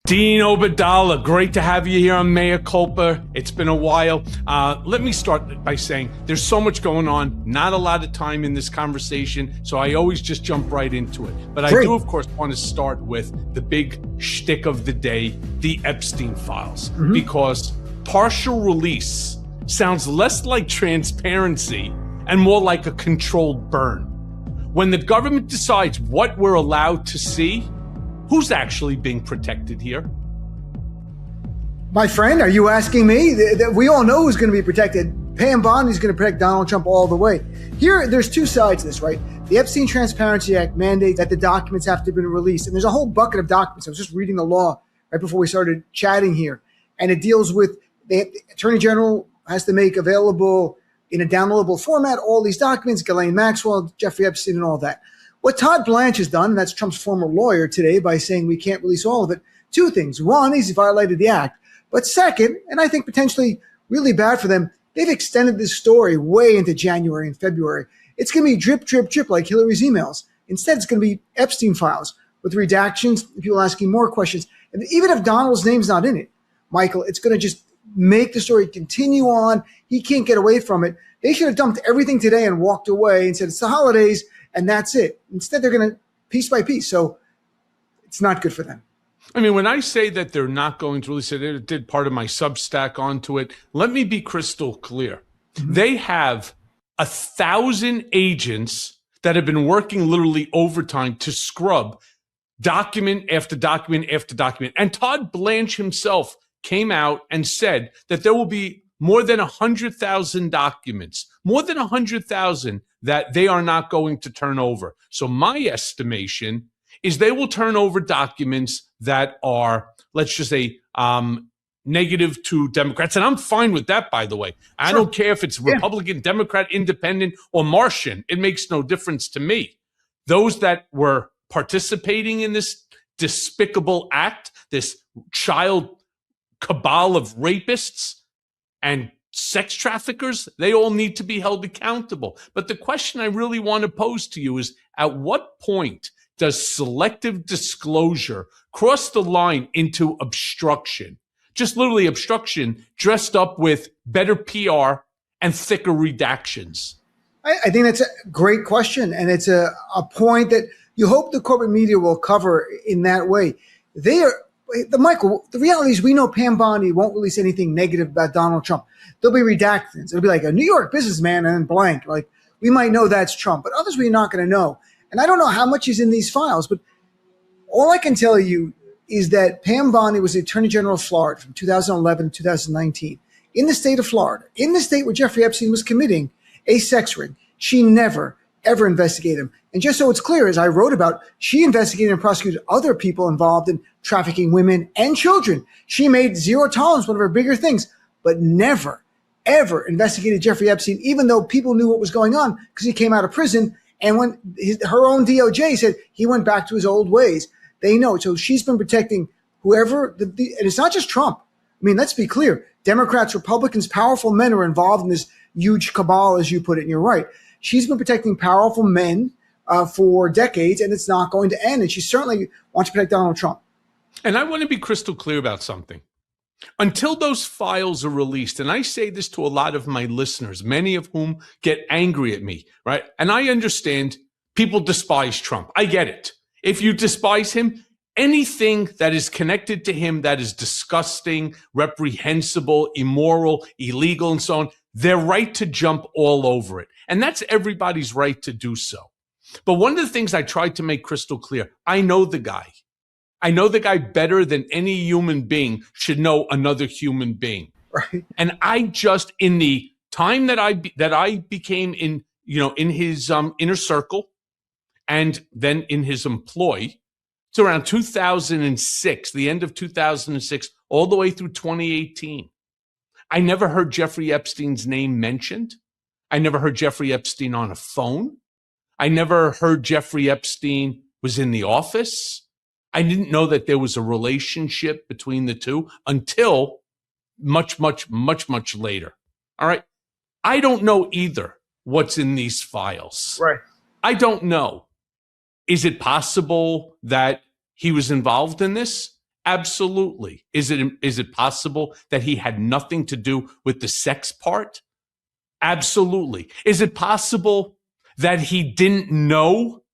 Dean Obeidallah, great to have you here on Mea Culpa. It's been a while. Let me start by saying there's so much going on, not a lot of time in this conversation, so I always just jump right into it. But I do, of course, want to start with the big shtick of the day, the Epstein files, because partial release sounds less like transparency and more like a controlled burn. When the government decides what we're allowed to see, who's actually being protected here? My friend, are you asking me? We all know who's going to be protected. Pam Bondi's going to protect Donald Trump all the way. Here, there's two sides to this, right? The Epstein Transparency Act mandates that the documents have to have been released. And there's a whole bucket of documents. I was just reading the law right before we started chatting here. And it deals with the Attorney General has to make available in a downloadable format all these documents, Ghislaine Maxwell, Jeffrey Epstein, and all that. What Todd Blanche has done, and that's Trump's former lawyer today, by saying we can't release all of it, two things. One, he's violated the act. But second, and I think potentially really bad for them, they've extended this story way into January and February. It's going to be drip, drip, drip like Hillary's emails. Instead, it's going to be Epstein files with redactions, people asking more questions. And even if Donald's name's not in it, Michael, it's going to just make the story continue on. He can't get away from it. They should have dumped everything today and walked away and said, it's the holidays, and that's it. Instead, they're going to piece by piece. So it's not good for them. I mean, when I say that they're not going to release it, it did part of my Substack onto it. Let me be crystal clear. They have 1,000 agents that have been working literally overtime to scrub document after document after document. And Todd Blanche himself came out and said that there will be more than 100,000 documents, more than 100,000 that they are not going to turn over. So my estimation is they will turn over documents that are, let's just say, negative to Democrats. And I'm fine with that, by the way. I don't care if it's Republican, Democrat, Independent, or Martian. It makes no difference to me. Those that were participating in this despicable act, this child cabal of rapists and sex traffickers, they all need to be held accountable. But the question I really want to pose to you is, at what point does selective disclosure cross the line into obstruction? Just literally obstruction dressed up with better PR and thicker redactions. I think that's a great question. And it's a point that you hope the corporate media will cover in that way. Michael, the reality is we know Pam Bondi won't release anything negative about Donald Trump. There'll be redactions. It'll be like a New York businessman and then blank. Like, we might know that's Trump, but others we're not going to know. And I don't know how much is in these files, but all I can tell you is that Pam Bondi was the Attorney General of Florida from 2011 to 2019 in the state of Florida, in the state where Jeffrey Epstein was committing a sex ring. She never, ever investigated him. And just so it's clear, as I wrote about, she investigated and prosecuted other people involved in trafficking women and children. She made zero tolerance one of her bigger things, but never, ever investigated Jeffrey Epstein, even though people knew what was going on because he came out of prison. And when her own DOJ said he went back to his old ways, they know. So she's been protecting whoever, and it's not just Trump. I mean, let's be clear. Democrats, Republicans, powerful men are involved in this huge cabal, as you put it, and you're right. She's been protecting powerful men for decades, and it's not going to end. And she certainly wants to protect Donald Trump. And I want to be crystal clear about something. Until those files are released, and I say this to a lot of my listeners, many of whom get angry at me, right? And I understand people despise Trump. I get it. If you despise him, anything that is connected to him that is disgusting, reprehensible, immoral, illegal, and so on, they're right to jump all over it. And that's everybody's right to do so. But one of the things I tried to make crystal clear, I know the guy. I know the guy better than any human being should know another human being. Right. And I just, in the time that I became in his inner circle and then in his employ, it's around 2006, the end of 2006, all the way through 2018. I never heard Jeffrey Epstein's name mentioned. I never heard Jeffrey Epstein on a phone. I never heard Jeffrey Epstein was in the office. I didn't know that there was a relationship between the two until much, much, much, much later. All right. I don't know either what's in these files. Right. I don't know. Is it possible that he was involved in this? Absolutely. Is it possible that he had nothing to do with the sex part? Absolutely. Is it possible that he didn't know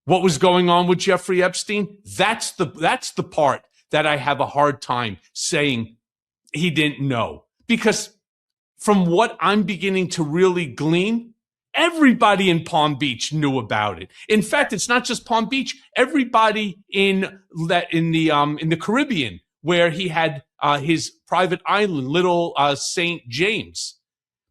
what was going on with Jeffrey Epstein? That's the part that I have a hard time saying he didn't know. Because from what I'm beginning to really glean, everybody in Palm Beach knew about it. In fact, it's not just Palm Beach. Everybody in the Caribbean, where he had his private island, Little St. James.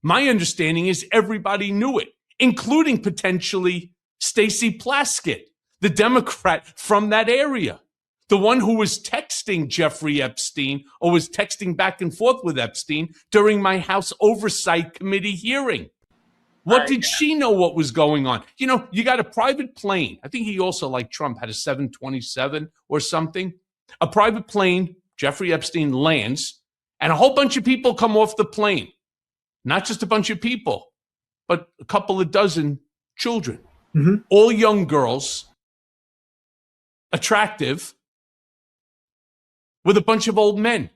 My understanding is everybody knew it, including potentially Stacey Plaskett, the Democrat from that area, the one who was texting Jeffrey Epstein or was texting back and forth with Epstein during my House Oversight Committee hearing. What did she know what was going on? You know, you got a private plane. I think he also, like Trump, had a 727 or something. A private plane, Jeffrey Epstein lands, and a whole bunch of people come off the plane. Not just a bunch of people, but a couple of dozen children, all young girls, attractive, with a bunch of old men.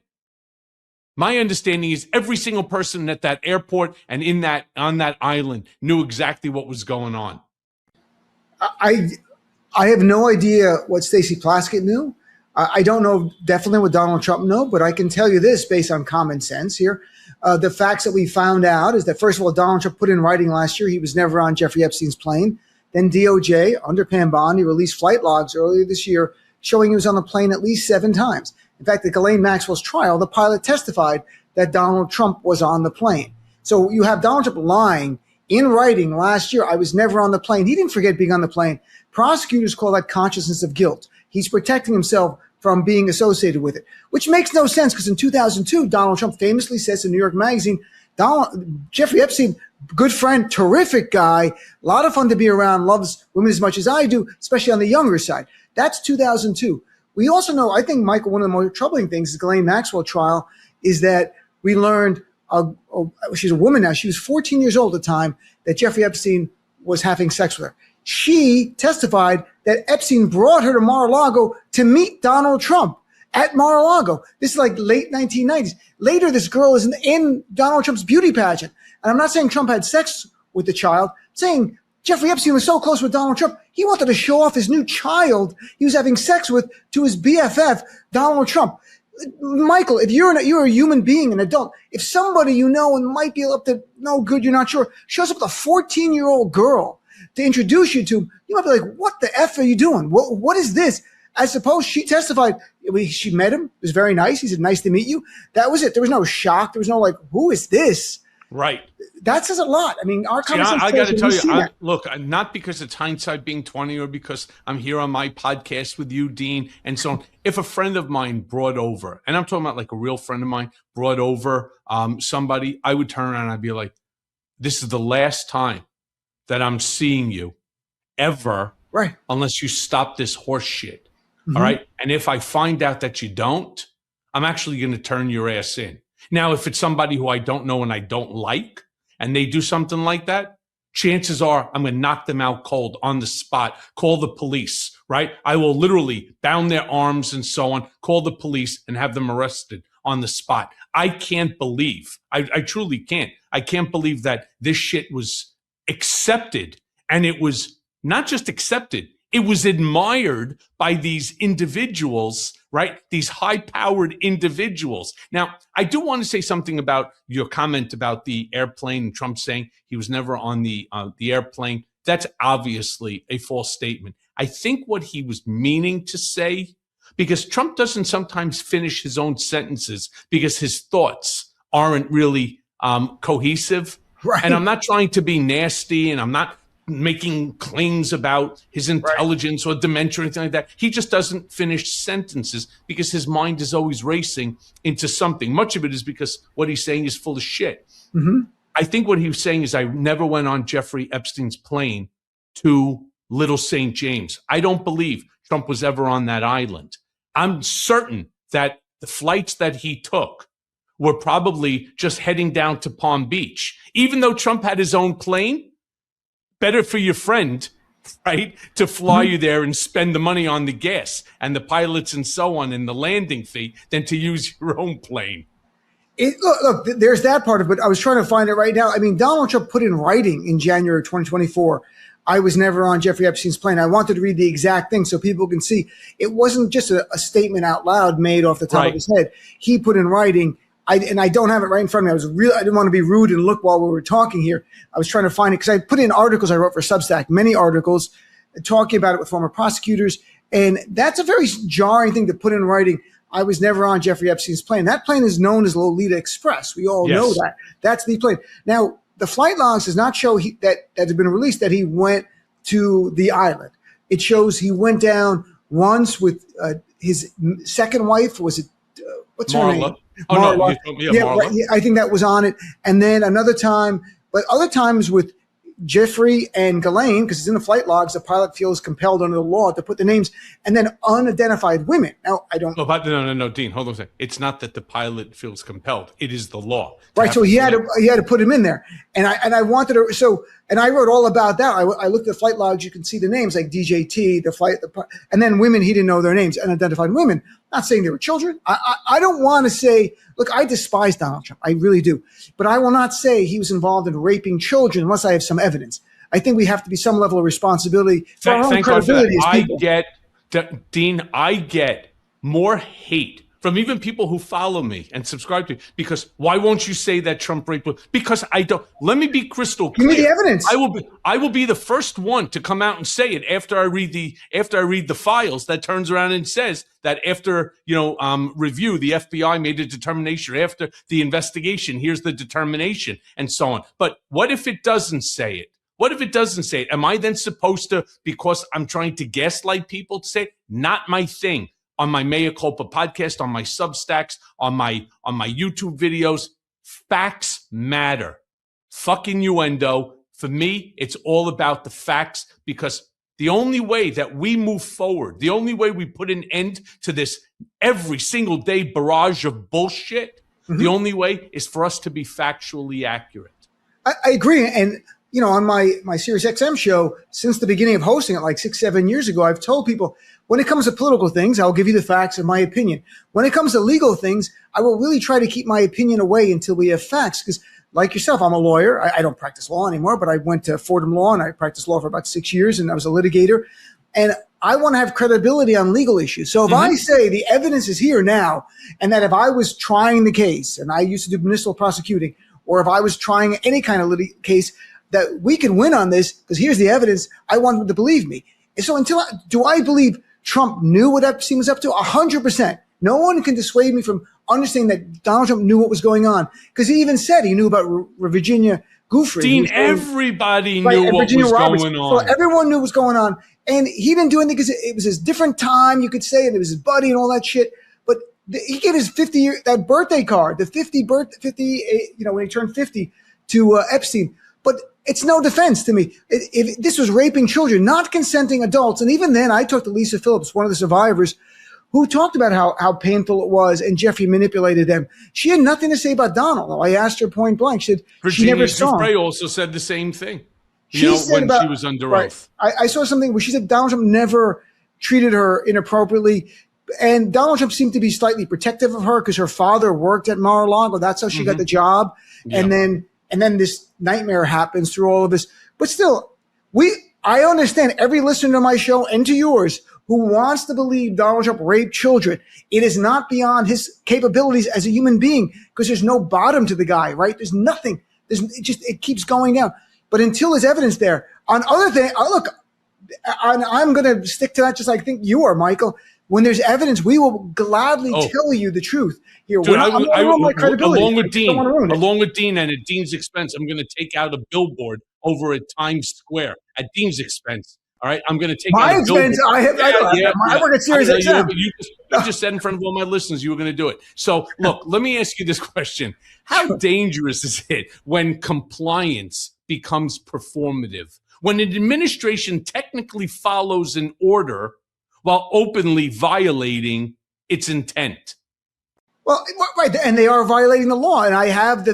My understanding is every single person at that airport and on that island knew exactly what was going on. I have no idea what Stacey Plaskett knew. I don't know definitely what Donald Trump knew, but I can tell you this based on common sense here. The facts that we found out is that, first of all, Donald Trump put in writing last year he was never on Jeffrey Epstein's plane. Then DOJ, under Pam Bondi, released flight logs earlier this year showing he was on the plane at least 7 times. In fact, at Ghislaine Maxwell's trial, the pilot testified that Donald Trump was on the plane. So you have Donald Trump lying in writing last year, I was never on the plane. He didn't forget being on the plane. Prosecutors call that consciousness of guilt. He's protecting himself from being associated with it, which makes no sense because in 2002, Donald Trump famously says in New York Magazine, Jeffrey Epstein, good friend, terrific guy, a lot of fun to be around, loves women as much as I do, especially on the younger side. That's 2002. We also know, I think, Michael, one of the more troubling things is the Ghislaine Maxwell trial is that we learned, she's a woman now, she was 14 years old at the time, that Jeffrey Epstein was having sex with her. She testified that Epstein brought her to Mar-a-Lago to meet Donald Trump at Mar-a-Lago. This is like late 1990s. Later, this girl is in Donald Trump's beauty pageant. And I'm not saying Trump had sex with the child. I'm saying Jeffrey Epstein was so close with Donald Trump, he wanted to show off his new child he was having sex with to his BFF, Donald Trump. Michael, if you're a human being, an adult, if somebody you know and might be up to no good, you're not sure, shows up with a 14-year-old girl to introduce you to, you might be like, what the F are you doing? What is this? I suppose she testified, she met him. It was very nice. He said, nice to meet you. That was it. There was no shock. There was no like, who is this? Right. That says a lot. I mean, our conversation. I got to tell you, look, not because it's hindsight being 20 or because I'm here on my podcast with you, Dean, and so on. If a friend of mine brought over, and I'm talking about like a real friend of mine, brought over somebody, I would turn around and I'd be like, this is the last time that I'm seeing you ever, right? Unless you stop this horse shit. All right. And if I find out that you don't, I'm actually going to turn your ass in. Now, if it's somebody who I don't know and I don't like, and they do something like that, chances are I'm going to knock them out cold on the spot, call the police, right? I will literally bound their arms and so on, call the police and have them arrested on the spot. I can't believe, I truly can't. I can't believe that this shit was accepted, and it was not just accepted, it was admired by these individuals, right? These high-powered individuals. Now, I do want to say something about your comment about the airplane and Trump saying he was never on the airplane. That's obviously a false statement. I think what he was meaning to say, because Trump doesn't sometimes finish his own sentences because his thoughts aren't really cohesive. Right. And I'm not trying to be nasty, and I'm not making claims about his intelligence or dementia or anything like that. He just doesn't finish sentences because his mind is always racing into something. Much of it is because what he's saying is full of shit. I think what he was saying is I never went on Jeffrey Epstein's plane to Little St. James. I don't believe Trump was ever on that island. I'm certain that the flights that he took were probably just heading down to Palm Beach. Even though Trump had his own plane, better for your friend right, to fly you there and spend the money on the gas and the pilots and so on and the landing fee than to use your own plane. Look, there's that part of it. I was trying to find it right now. I mean, Donald Trump put in writing in January 2024, I was never on Jeffrey Epstein's plane. I wanted to read the exact thing so people can see. It wasn't just a statement out loud made off the top of his head. He put in writing, and I don't have it right in front of me. I didn't want to be rude and look while we were talking here. I was trying to find it because I put in articles I wrote for Substack, many articles talking about it with former prosecutors. And that's a very jarring thing to put in writing. I was never on Jeffrey Epstein's plane. That plane is known as Lolita Express. We all know that. That's the plane. Now, the flight logs does not show that has been released that he went to the island. It shows he went down once with his second wife. Was it what's her name? Marla. Marla. Right, I think that was on it. And then another time, but other times with Jeffrey and Ghislaine, because it's in the flight logs, the pilot feels compelled under the law to put the names, and then unidentified women. Now, I don't. No, Dean, hold on a second. It's not that the pilot feels compelled. It is the law. Right. So he had to put him in there, and I wanted to. And I wrote all about that. I looked at the flight logs. You can see the names like DJT, and then women. He didn't know their names, unidentified women. Not saying they were children. I don't want to say. Look, I despise Donald Trump. I really do. But I will not say he was involved in raping children unless I have some evidence. I think we have to be some level of responsibility for our own credibility as people. Dean, I get more hate from even people who follow me and subscribe to me because why won't you say that Trump raped? Because I don't. Let me be crystal clear. Give me the evidence. I will be the first one to come out and say it after I read the files that turns around and says that after review, the FBI made a determination after the investigation. Here's the determination and so on. But what if it doesn't say it? What if it doesn't say it? Am I then supposed to, because I'm trying to gaslight people, to say it? Not my thing. On my Mea Culpa podcast, on my Substacks, on my YouTube videos, facts matter. Fucking innuendo. For me, it's all about the facts because the only way that we move forward, the only way we put an end to this every single day barrage of bullshit, the only way is for us to be factually accurate. I agree. And on my SiriusXM show, since the beginning of hosting it, like 6-7 years ago, I've told people, when it comes to political things, I'll give you the facts and my opinion. When it comes to legal things, I will really try to keep my opinion away until we have facts. Because like yourself, I'm a lawyer. I don't practice law anymore, but I went to Fordham Law and I practiced law for about 6 years and I was a litigator. And I want to have credibility on legal issues. So if I say the evidence is here now, and that if I was trying the case, and I used to do municipal prosecuting, or if I was trying any kind of case, that we can win on this because here's the evidence. I want them to believe me. And so do I believe Trump knew what Epstein was up to? 100%. No one can dissuade me from understanding that Donald Trump knew what was going on because he even said he knew about Virginia Giuffre. Dean, everybody knew what was going on. So everyone knew what was going on. And he didn't do anything because it was his different time, you could say, and it was his buddy and all that shit. But he gave his that birthday card, the 50, when he turned 50 to Epstein. But it's no defense to me. If this was raping children, not consenting adults. And even then, I talked to Lisa Phillips, one of the survivors, who talked about how painful it was and Jeffrey manipulated them. She had nothing to say about Donald. I asked her point blank. She said she never saw him. Giuffre also said the same thing. She was under oath. I saw something where she said Donald Trump never treated her inappropriately. And Donald Trump seemed to be slightly protective of her because her father worked at Mar-a-Lago. That's how she got the job. Yeah. And then this nightmare happens through all of this. But still, I understand every listener to my show and to yours who wants to believe Donald Trump raped children. It is not beyond his capabilities as a human being because there's no bottom to the guy, right? There's nothing. It keeps going down. But until there's evidence there, on other things, look, I'm going to stick to that just like I think you are, Michael. When there's evidence, we will gladly tell you the truth. Here, dude, along with Dean and at Dean's expense, I'm going to take out a billboard over at Times Square at Dean's expense. All right, I'm going to take out a billboard. I work at SiriusXM. You just said in front of all my listeners you were going to do it. So, look, let me ask you this question: how dangerous is it when compliance becomes performative? When an administration technically follows an order while openly violating its intent? Well, right, and they are violating the law. And I have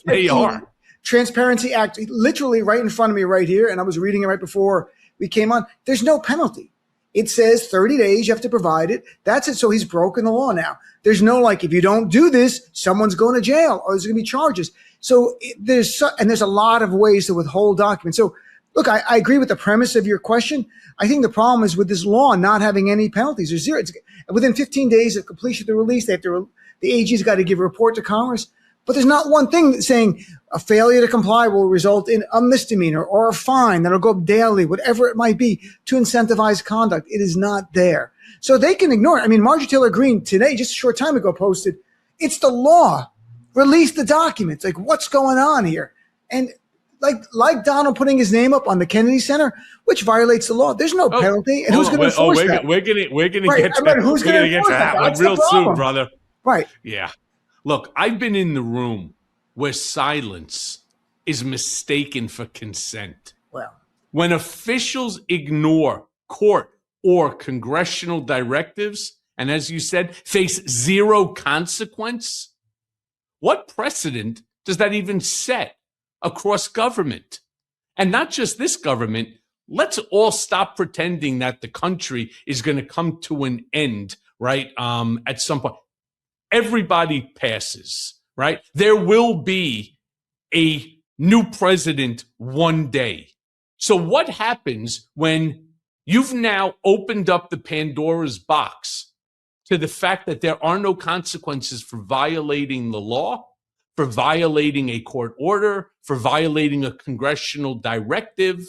they are. Transparency Act literally right in front of me right here, and I was reading it right before we came on. There's no penalty. It says 30 days, you have to provide it. That's it. So he's broken the law now. There's no like, if you don't do this, someone's going to jail or there's going to be charges. So there's a lot of ways to withhold documents. So look, I agree with the premise of your question. I think the problem is with this law not having any penalties. There's zero. It's within 15 days of completion of the release, the AG's got to give a report to Congress. But there's not one thing saying a failure to comply will result in a misdemeanor or a fine that'll go up daily, whatever it might be, to incentivize conduct. It is not there. So they can ignore it. I mean, Marjorie Taylor Greene today, just a short time ago, posted, it's the law. Release the documents. Like, what's going on here? And like Donald putting his name up on the Kennedy Center, which violates the law. There's no penalty. And who's going to enforce that? We're going to get to that. Who's going to get to that one real soon, brother. Right. Yeah. Look, I've been in the room where silence is mistaken for consent. Well, when officials ignore court or congressional directives, and as you said, face zero consequence, what precedent does that even set across government? And not just this government. Let's all stop pretending that the country is going to come to an end, right? At some point. Everybody passes, right? There will be a new president one day. So what happens when you've now opened up the Pandora's box to the fact that there are no consequences for violating the law, for violating a court order, for violating a congressional directive?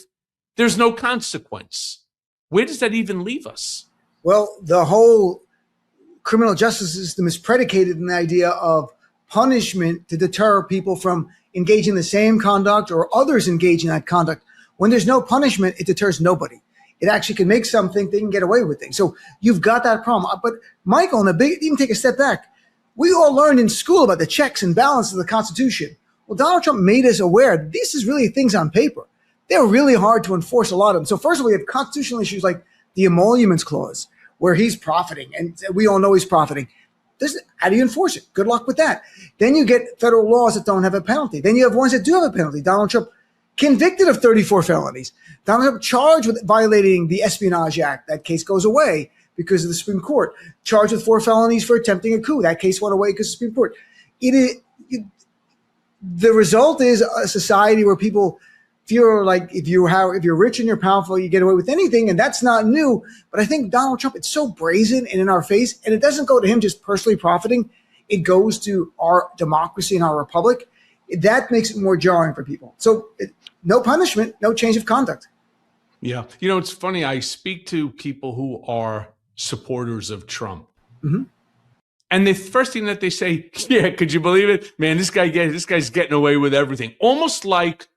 There's no consequence. Where does that even leave us? Well, the whole criminal justice system is predicated on the idea of punishment to deter people from engaging in the same conduct or others engage in that conduct. When there's no punishment, it deters nobody. It actually can make some think they can get away with things. So you've got that problem. But Michael, even take a step back. We all learned in school about the checks and balances of the Constitution. Well, Donald Trump made us aware that this is really things on paper. They're really hard to enforce, a lot of them. So first of all, we have constitutional issues like the emoluments clause, where he's profiting, and we all know he's profiting. How do you enforce it? Good luck with that. Then you get federal laws that don't have a penalty. Then you have ones that do have a penalty. Donald Trump convicted of 34 felonies. Donald Trump charged with violating the Espionage Act. That case goes away because of the Supreme Court. Charged with 4 felonies for attempting a coup. That case went away because of the Supreme Court. The result is a society where people feel like if you're rich and you're powerful, you get away with anything, and that's not new. But I think Donald Trump, it's so brazen and in our face, and it doesn't go to him just personally profiting. It goes to our democracy and our republic. That makes it more jarring for people. So no punishment, no change of conduct. Yeah. You know, it's funny. I speak to people who are supporters of Trump. Mm-hmm. And the first thing that they say, yeah, could you believe it? Man, this guy's getting away with everything. Almost like,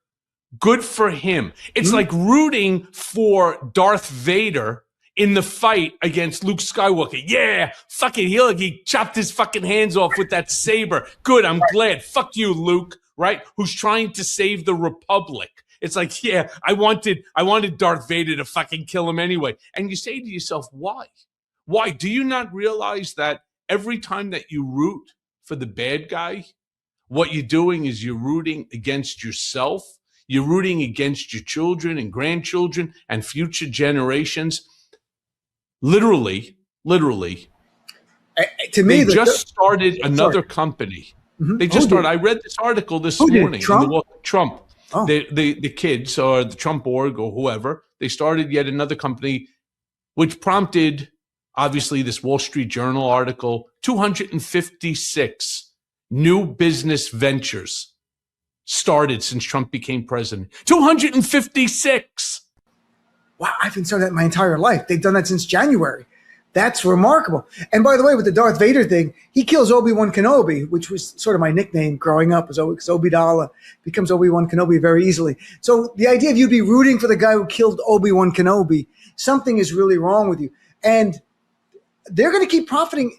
good for him. It's like rooting for Darth Vader in the fight against Luke Skywalker. Yeah, fucking he chopped his fucking hands off with that saber. Good, I'm glad. Fuck you, Luke, right? Who's trying to save the Republic. It's like, yeah, I wanted Darth Vader to fucking kill him anyway. And you say to yourself, why? Why? Do you not realize that every time that you root for the bad guy, what you're doing is you're rooting against yourself. You're rooting against your children and grandchildren and future generations. Literally. To me, they just started another company. Mm-hmm. They just started. I read this article this morning. Trump? Trump. Oh. The kids or the Trump org or whoever, they started yet another company, which prompted, obviously, this Wall Street Journal article, 256 new business ventures started since Trump became president. 256. Wow, I've been saying that my entire life. They've done that since January. That's remarkable. And by the way, with the Darth Vader thing, he kills Obi-Wan Kenobi, which was sort of my nickname growing up, because Obeidallah becomes Obi-Wan Kenobi very easily. So the idea of you'd be rooting for the guy who killed Obi-Wan Kenobi, something is really wrong with you. And they're going to keep profiting.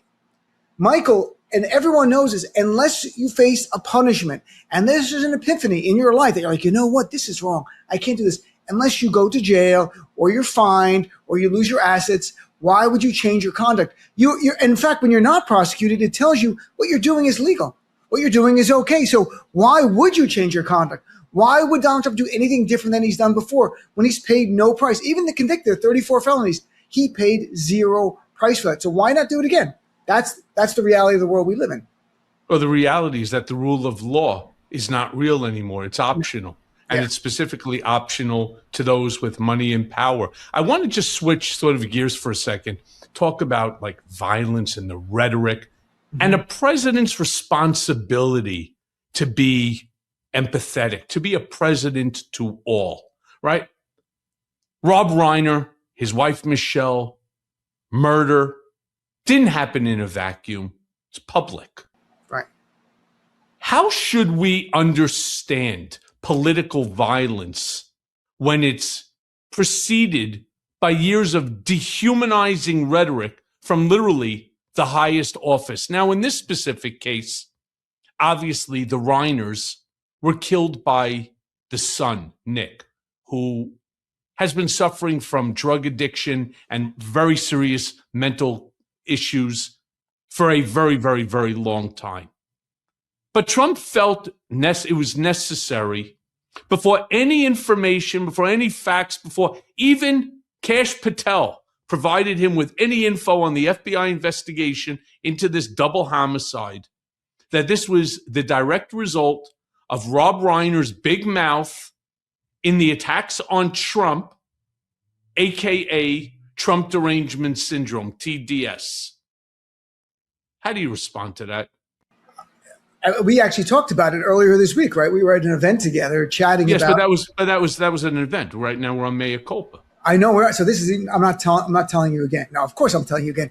Michael, and everyone knows this, unless you face a punishment, and this is an epiphany in your life that you're like, you know what, this is wrong. I can't do this. Unless you go to jail or you're fined or you lose your assets, why would you change your conduct? You're, in fact, when you're not prosecuted, it tells you what you're doing is legal. What you're doing is okay. So why would you change your conduct? Why would Donald Trump do anything different than he's done before when he's paid no price? Even the convicted of 34 felonies, he paid zero price for that. So why not do it again? That's the reality of the world we live in. Well, the reality is that the rule of law is not real anymore. It's optional. And it's specifically optional to those with money and power. I want to just switch sort of gears for a second, talk about like violence and the rhetoric and a president's responsibility to be empathetic, to be a president to all, right? Rob Reiner, his wife Michelle, murder didn't happen in a vacuum. It's public. Right. How should we understand political violence when it's preceded by years of dehumanizing rhetoric from literally the highest office? Now, in this specific case, obviously the Reiners were killed by the son, Nick, who has been suffering from drug addiction and very serious mental issues for a very, very, very long time. But Trump felt it was necessary before any information, before any facts, before even Kash Patel provided him with any info on the FBI investigation into this double homicide, that this was the direct result of Rob Reiner's big mouth in the attacks on Trump, AKA Trump derangement syndrome, TDS. How do you respond to that? We actually talked about it earlier this week, right? We were at an event together chatting about. Yes, but that was an event. Right now we're on Mea Culpa. I know. So this is. I'm not telling you again. Now, of course, I'm telling you again.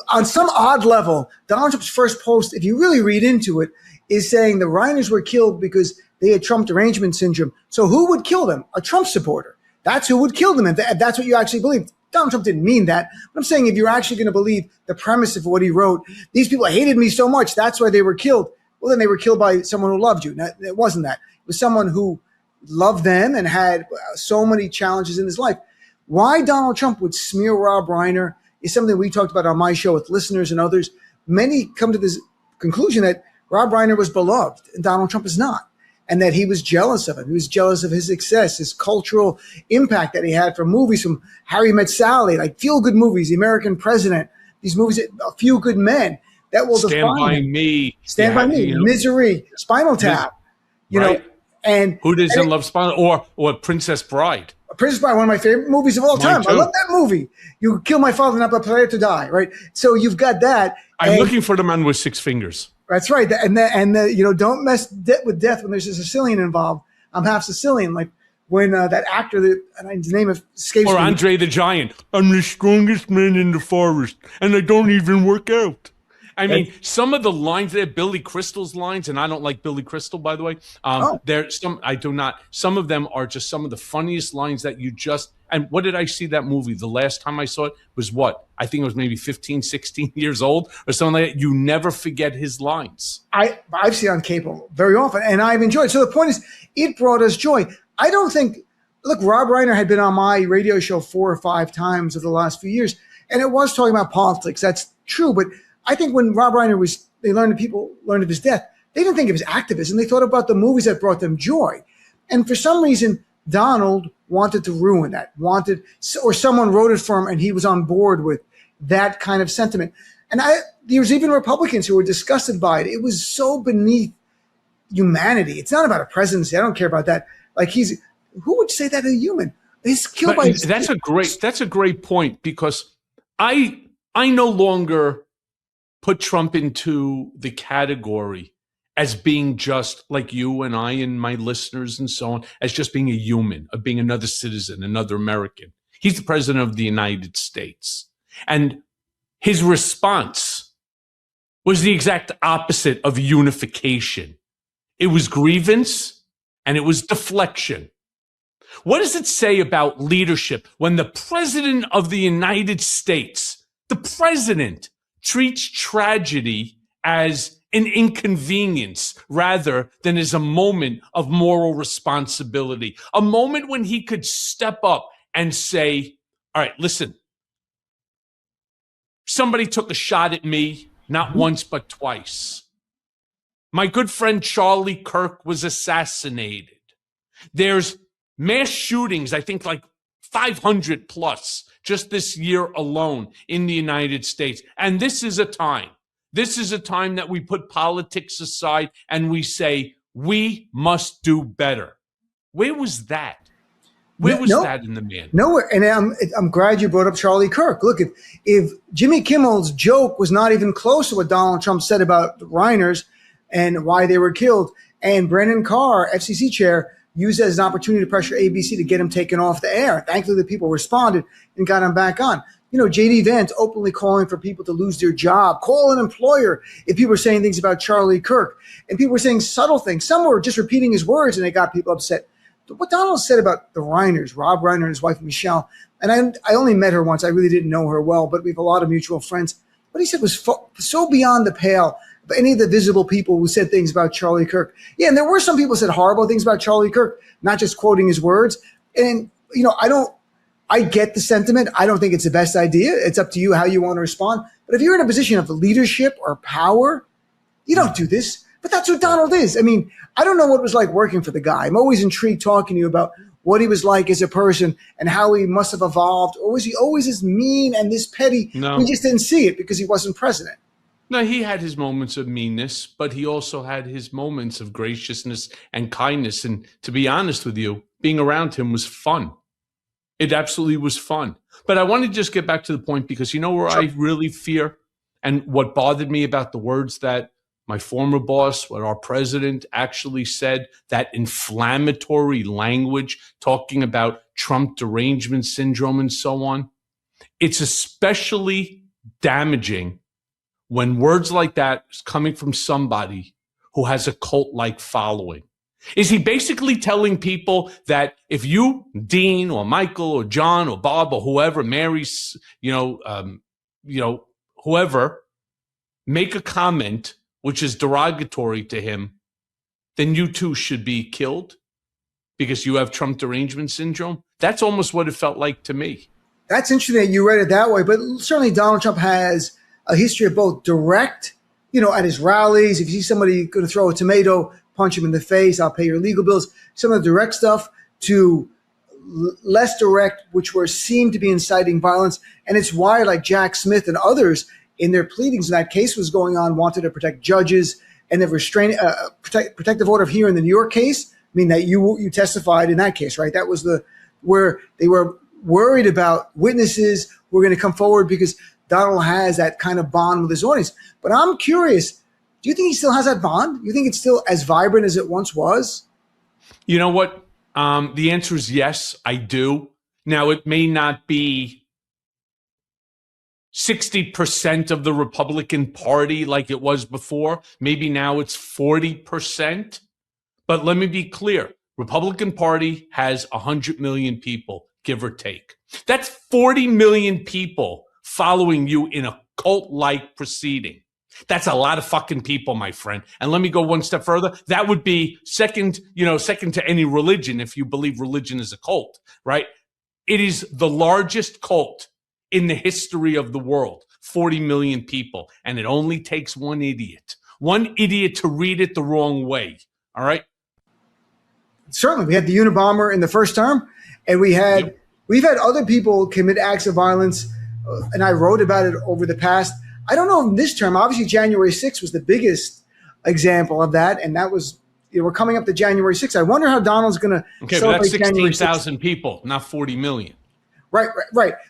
On some odd level, Donald Trump's first post, if you really read into it, is saying the Reiners were killed because they had Trump derangement syndrome. So who would kill them? A Trump supporter. That's who would kill them. And that's what you actually believe. Donald Trump didn't mean that. But I'm saying if you're actually going to believe the premise of what he wrote, these people hated me so much, that's why they were killed. Well, then they were killed by someone who loved you. Now, it wasn't that. It was someone who loved them and had so many challenges in his life. Why Donald Trump would smear Rob Reiner is something we talked about on my show with listeners and others. Many come to this conclusion that Rob Reiner was beloved and Donald Trump is not, and that he was jealous of him. He was jealous of his success, his cultural impact that he had from movies from Harry Met Sally, like feel-good movies, The American President, these movies, A Few Good Men, that will Stand define by him. Me. Stand by Me, Misery, Spinal Tap, you know, and who doesn't love Spinal or Princess Bride? Princess Bride, one of my favorite movies of all time. I love that movie. You kill my father, not prepare to die, right? So you've got that. I'm looking for the man with six fingers. That's right. And you know, don't mess with death when there's a Sicilian involved. I'm half Sicilian. Like when that actor, his name escapes me. Or Andre the Giant. I'm the strongest man in the forest, and I don't even work out. I mean, some of the lines there, Billy Crystal's lines, and I don't like Billy Crystal, by the way. I do not. Some of them are just some of the funniest lines that you just, and what did I see that movie? The last time I saw it was what? I think it was maybe 15, 16 years old or something like that. You never forget his lines. I've seen it on cable very often, and I've enjoyed it. So the point is, it brought us joy. I don't think, look, Rob Reiner had been on my radio show 4 or 5 times over the last few years, and it was talking about politics. That's true, but I think when Rob Reiner people learned of his death, they didn't think of his activism. They thought about the movies that brought them joy. And for some reason, Donald wanted to ruin that, or someone wrote it for him and he was on board with that kind of sentiment. And there's even Republicans who were disgusted by it. It was so beneath humanity. It's not about a presidency. I don't care about that. Like who would say that a human? He's killed by his That's a great point, because I no longer put Trump into the category as being just like you and I and my listeners and so on, as just being a human, of being another citizen, another American. He's the president of the United States. And his response was the exact opposite of unification. It was grievance and it was deflection. What does it say about leadership when the president of the United States, the president, treats tragedy as an inconvenience rather than as a moment of moral responsibility, a moment when he could step up and say, all right, listen, somebody took a shot at me, not once, but twice. My good friend Charlie Kirk was assassinated. There's mass shootings, I think like 500 plus just this year alone in the United States. And this is a time that we put politics aside and we say, we must do better. Where was that? Where was that in the man? Nowhere. And I'm glad you brought up Charlie Kirk. Look, if Jimmy Kimmel's joke was not even close to what Donald Trump said about the Reiners and why they were killed, and Brennan Carr, FCC chair, used it as an opportunity to pressure ABC to get him taken off the air. Thankfully, the people responded and got him back on. You know, J.D. Vance openly calling for people to lose their job. Call an employer if people were saying things about Charlie Kirk. And people were saying subtle things. Some were just repeating his words, and they got people upset. What Donald said about the Reiners, Rob Reiner and his wife, Michelle, and I only met her once. I really didn't know her well, but we have a lot of mutual friends. What he said was so beyond the pale of any of the visible people who said things about Charlie Kirk. Yeah, and there were some people who said horrible things about Charlie Kirk, not just quoting his words. And, you know, I get the sentiment. I don't think it's the best idea. It's up to you how you want to respond. But if you're in a position of leadership or power, you don't do this. But that's who Donald is. I mean, I don't know what it was like working for the guy. I'm always intrigued talking to you about what he was like as a person and how he must have evolved. Or was he always this mean and this petty? No. We just didn't see it because he wasn't president. No, he had his moments of meanness, but he also had his moments of graciousness and kindness. And to be honest with you, being around him was fun. It absolutely was fun. But I want to just get back to the point because you know where I really fear and what bothered me about the words that my former boss, what our president actually said, that inflammatory language talking about Trump derangement syndrome and so on. It's especially damaging when words like that is coming from somebody who has a cult-like following. Is he basically telling people that if you, Dean or Michael or John or Bob or whoever, Mary's, whoever, make a comment which is derogatory to him, then you too should be killed because you have Trump derangement syndrome? That's almost what it felt like to me. That's interesting that you read it that way, but certainly Donald Trump has a history of both direct, you know, at his rallies, if you see somebody going to throw a tomato, punch him in the face, I'll pay your legal bills, some of the direct stuff to less direct, which were seemed to be inciting violence. And it's why, like Jack Smith and others in their pleadings when that case was going on, wanted to protect judges and the protective order here in the New York case. I mean, that you testified in that case, right? That was where they were worried about witnesses who were going to come forward because Donald has that kind of bond with his audience. But I'm curious, do you think he still has that bond? Do you think it's still as vibrant as it once was? You know what? The answer is yes, I do. Now, it may not be 60% of the Republican Party like it was before. Maybe now it's 40%. But let me be clear. Republican Party has 100 million people, give or take. That's 40 million people following you in a cult-like proceeding. That's a lot of fucking people, my friend. And let me go one step further. That would be second to any religion if you believe religion is a cult, right? It is the largest cult in the history of the world, 40 million people. And it only takes one idiot to read it the wrong way, all right? Certainly. We had the Unabomber in the first term, and we've had other people commit acts of violence, and I wrote about it over the past. I don't know in this term. Obviously, January 6th was the biggest example of that, and that was, we're coming up to January 6th. I wonder how Donald's going to celebrate but that's 16,000 people, not 40 million. Right.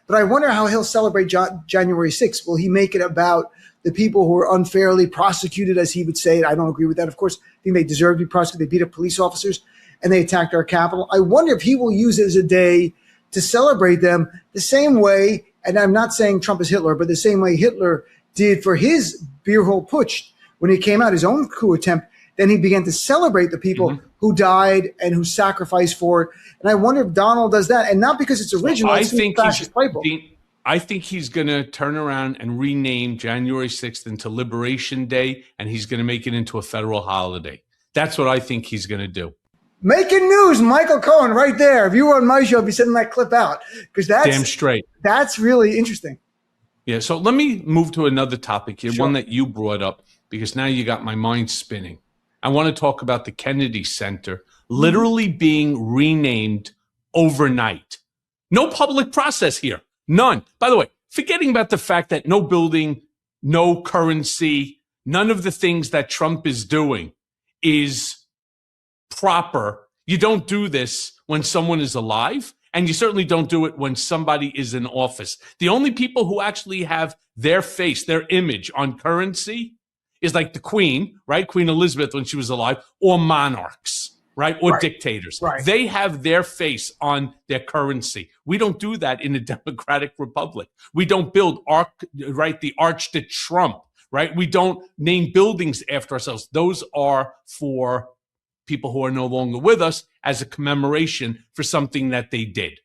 But I wonder how he'll celebrate January 6th. Will he make it about the people who are unfairly prosecuted, as he would say it? I don't agree with that. Of course, I think they deserve to be prosecuted. They beat up police officers, and they attacked our Capitol. I wonder if he will use it as a day to celebrate them the same way, and I'm not saying Trump is Hitler, but the same way Hitler did for his beer hole putsch when he came out, his own coup attempt. Then he began to celebrate the people who died and who sacrificed for it. And I wonder if Donald does that, and not because it's original. I think he's going to turn around and rename January 6th into Liberation Day, and he's going to make it into a federal holiday. That's what I think he's going to do. Making news, Michael Cohen, right there. If you were on my show, I'd be sending that clip out because that's damn straight. That's really interesting. Yeah. So let me move to another topic here, Sure. one that you brought up, because now you got my mind spinning. I want to talk about the Kennedy Center literally being renamed overnight. No public process here. None. By the way, forgetting about the fact that no building, no currency, none of the things that Trump is doing is proper. You don't do this when someone is alive, and you certainly don't do it when somebody is in office. The only people who actually have their face, their image on currency is like the Queen, right? Queen Elizabeth when she was alive, or monarchs, right? Or dictators. Right. They have their face on their currency. We don't do that in a democratic republic. We don't build the Arch de Trump, right? We don't name buildings after ourselves. Those are for people who are no longer with us as a commemoration for something that they did.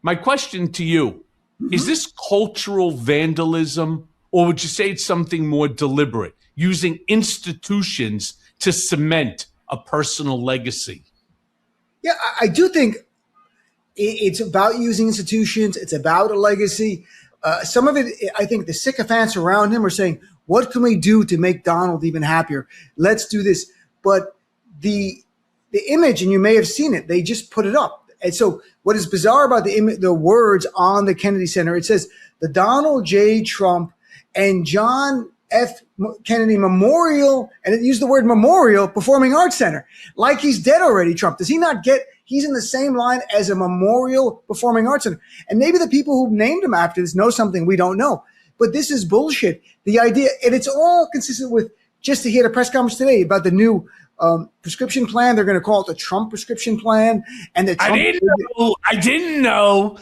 My question to you, is this cultural vandalism, or would you say it's something more deliberate, using institutions to cement a personal legacy? Yeah, I do think it's about using institutions. It's about a legacy. Some of it, I think the sycophants around him are saying, what can we do to make Donald even happier? Let's do this. But the image, and you may have seen it, they just put it up. And so what is bizarre about the words on the Kennedy Center, it says the Donald J. Trump and John F. Kennedy Memorial, and it used the word Memorial Performing Arts Center. Like he's dead already, Trump. Does he not get he's in the same line as a Memorial Performing Arts Center? And maybe the people who named him after this know something we don't know. But this is bullshit. The idea, and it's all consistent with, just to hear the press conference today about the new prescription plan. They're going to call it the Trump prescription plan. And the Trump I didn't know.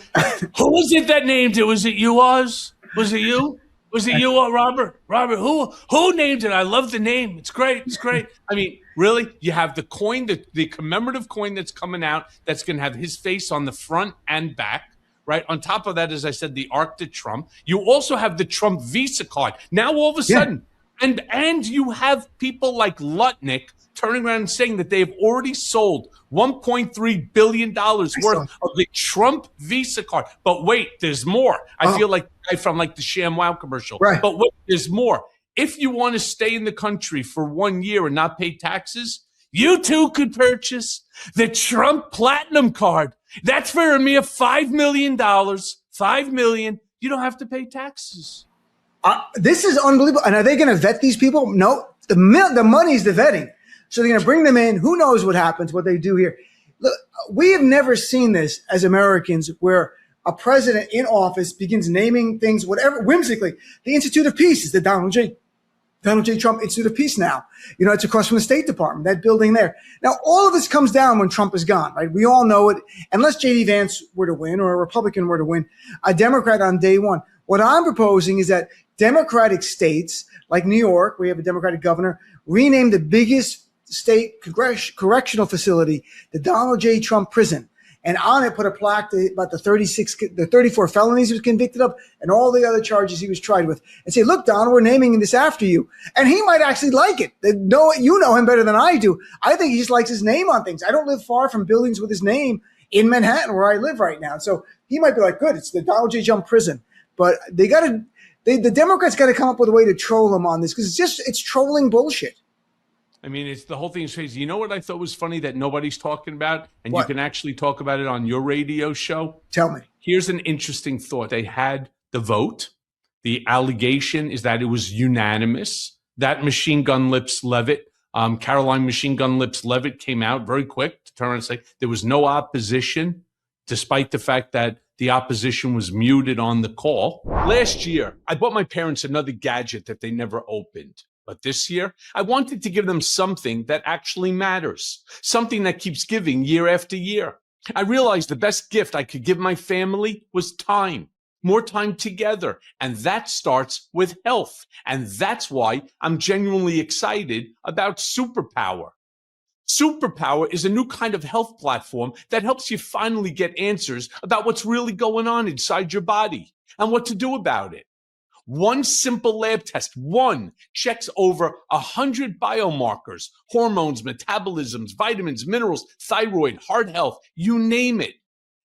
Who was it that named it? Was it you, Oz? Was it you? Was it you, Robert? Robert, who named it? I love the name. It's great. It's great. I mean, really, you have the coin, the commemorative coin that's coming out that's going to have his face on the front and back, right? On top of that, as I said, the Arc de Trump. You also have the Trump Visa card. Now, all of a sudden, and you have people like Lutnick turning around and saying that they've already sold $1.3 billion worth of the Trump Visa card. But wait, there's more. I feel like the guy from like the ShamWow commercial. Right. But wait, there's more. If you want to stay in the country for 1 year and not pay taxes, you too could purchase the Trump Platinum card. That's for a mere $5 million. $5 million. You don't have to pay taxes. This is unbelievable. And are they going to vet these people? No. The money's the vetting. So they're going to bring them in. Who knows what happens, what they do here. Look, we have never seen this as Americans, where a president in office begins naming things, whatever, whimsically. The Institute of Peace is the Donald J. Trump Institute of Peace now. You know, it's across from the State Department, that building there. Now, all of this comes down when Trump is gone, right? We all know it. Unless J.D. Vance were to win, or a Republican were to win, a Democrat on day one. What I'm proposing is that Democratic states, like New York, we have a Democratic governor, rename the biggest state correctional facility the Donald J. Trump prison, and on it put a plaque about the 34 felonies he was convicted of and all the other charges he was tried with, and say, look, Donald, we're naming this after you. And he might actually like it. You know him better than I do. I think he just likes his name on things. I don't live far from buildings with his name in Manhattan, where I live right now. So he might be like, good, it's the Donald J. Trump prison. But the Democrats got to come up with a way to troll him on this, because it's trolling bullshit. I mean, it's the whole thing is crazy. You know what I thought was funny that nobody's talking about, and What? you can actually talk about it on your radio show? Tell me. Here's an interesting thought. They had the vote. The allegation is that it was unanimous. That Machine Gun Lips Levitt, Caroline Machine Gun Lips Levitt, came out very quick to turn around and say there was no opposition, despite the fact that the opposition was muted on the call. Last year, I bought my parents another gadget that they never opened. But this year, I wanted to give them something that actually matters, something that keeps giving year after year. I realized the best gift I could give my family was time, more time together. And that starts with health. And that's why I'm genuinely excited about Superpower. Superpower is a new kind of health platform that helps you finally get answers about what's really going on inside your body and what to do about it. One simple lab test, checks over 100 biomarkers, hormones, metabolisms, vitamins, minerals, thyroid, heart health, you name it.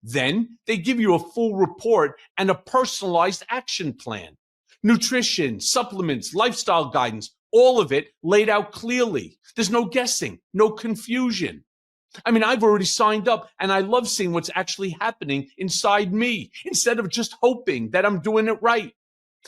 Then they give you a full report and a personalized action plan. Nutrition, supplements, lifestyle guidance, All of it laid out clearly. There's no guessing, no confusion. I mean, I've already signed up, and I love seeing what's actually happening inside me instead of just hoping that I'm doing it right.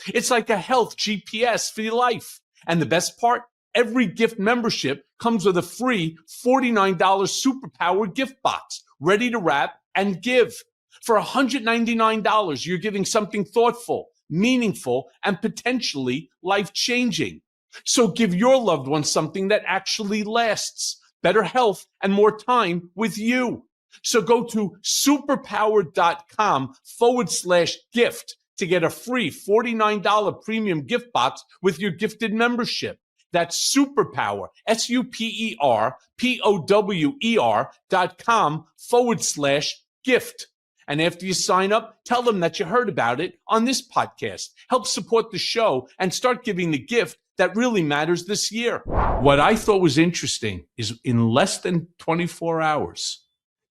It's like a health GPS for your life. And the best part, every gift membership comes with a free $49 superpower gift box, ready to wrap and give. For $199, you're giving something thoughtful, meaningful, and potentially life-changing. So give your loved ones something that actually lasts, better health, and more time with you. So go to superpower.com/gift to get a free $49 premium gift box with your gifted membership. That's Superpower, superpower.com/gift. And after you sign up, tell them that you heard about it on this podcast. Help support the show and start giving the gift that really matters this year. What I thought was interesting is in less than 24 hours,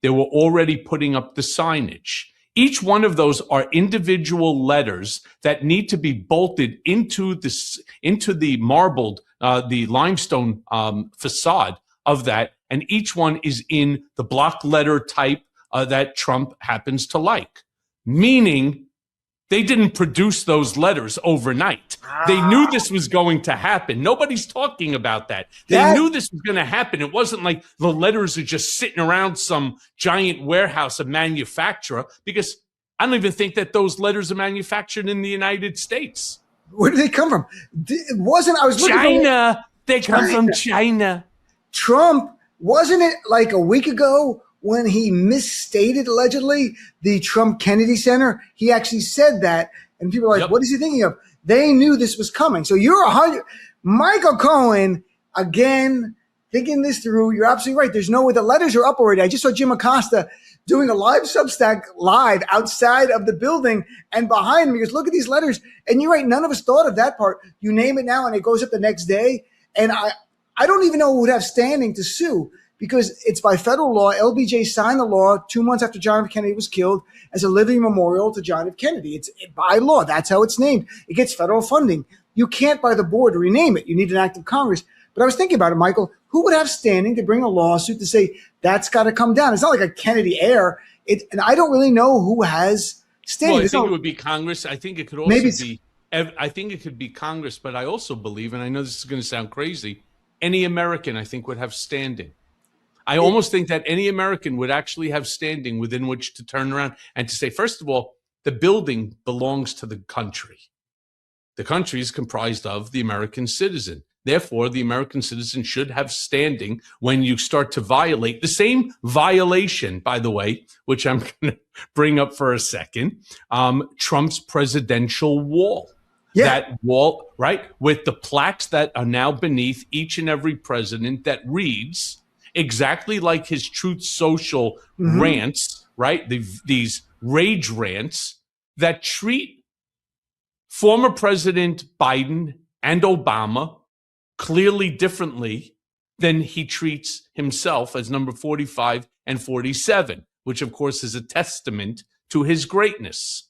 they were already putting up the signage. Each one of those are individual letters that need to be bolted into the marbled, the limestone facade of that. And each one is in the block letter type that Trump happens to like. Meaning they didn't produce those letters overnight. They knew this was going to happen. Nobody's talking about that. They knew this was going to happen. It wasn't like the letters are just sitting around some giant warehouse of manufacturer, because I don't even think that those letters are manufactured in the United States. Where do they come from? It wasn't, I was looking China. They come from China. Trump, wasn't it like a week ago when he misstated allegedly the Trump Kennedy Center? He actually said that, and people are like, what is he thinking of? They knew this was coming. So you're 100. Michael Cohen, again, thinking this through. You're absolutely right. There's no way. The letters are up already. I just saw Jim Acosta doing a live Substack live outside of the building, and behind me, he goes, look at these letters. And you're right. None of us thought of that part. You name it now, and it goes up the next day. And I don't even know who would have standing to sue, because it's by federal law. LBJ signed the law 2 months after John F. Kennedy was killed as a living memorial to John F. Kennedy. It's by law. That's how it's named. It gets federal funding. You can't, by the board, rename it. You need an act of Congress. But I was thinking about it, Michael. Who would have standing to bring a lawsuit to say that's got to come down? It's not like a Kennedy heir. And I don't really know who has standing. Well, I think it would be Congress. I think it could also be. I think it could be Congress. But I also believe, and I know this is going to sound crazy, any American, I think, would have standing. I almost think that any American would actually have standing within which to turn around and to say, first of all, the building belongs to the country. The country is comprised of the American citizen. Therefore, the American citizen should have standing when you start to violate the same violation, by the way, which I'm going to bring up for a second, Trump's presidential wall. Yeah. That wall, right, with the plaques that are now beneath each and every president that reads exactly like his Truth Social rants, right? These rage rants that treat former President Biden and Obama clearly differently than he treats himself as number 45 and 47, which of course is a testament to his greatness.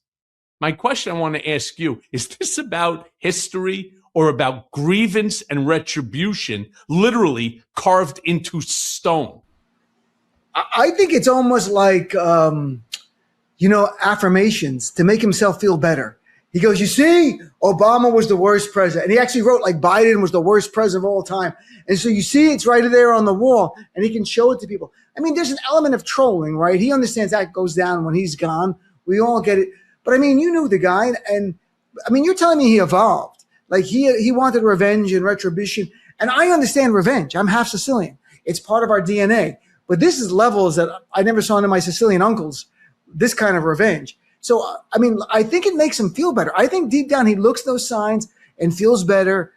My question I want to ask you, is this about history or about grievance and retribution literally carved into stone? I think it's almost like, affirmations to make himself feel better. He goes, you see, Obama was the worst president. And he actually wrote like Biden was the worst president of all time. And so you see it's right there on the wall, and he can show it to people. I mean, there's an element of trolling, right? He understands that goes down when he's gone. We all get it. But I mean, you knew the guy, and I mean, you're telling me he evolved. Like he wanted revenge and retribution. And I understand revenge. I'm half Sicilian. It's part of our DNA. But this is levels that I never saw in my Sicilian uncles, this kind of revenge. So, I mean, I think it makes him feel better. I think deep down he looks at those signs and feels better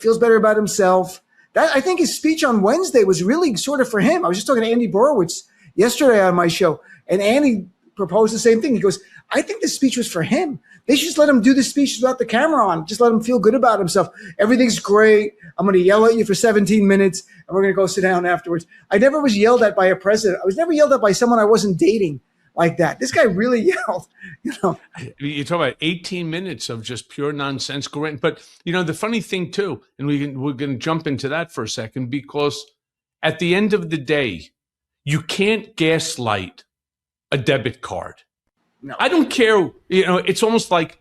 about himself. That, I think his speech on Wednesday was really sort of for him. I was just talking to Andy Borowitz yesterday on my show, and Andy proposed the same thing. He goes, I think this speech was for him. They should just let him do the speech without the camera on. Just let him feel good about himself. Everything's great. I'm going to yell at you for 17 minutes, and we're going to go sit down afterwards. I never was yelled at by a president. I was never yelled at by someone I wasn't dating. like that. This guy really yelled, you know. You're talking about 18 minutes of just pure nonsense. But, the funny thing, too, and we're going to jump into that for a second, because at the end of the day, you can't gaslight a debit card. No. I don't care. It's almost like,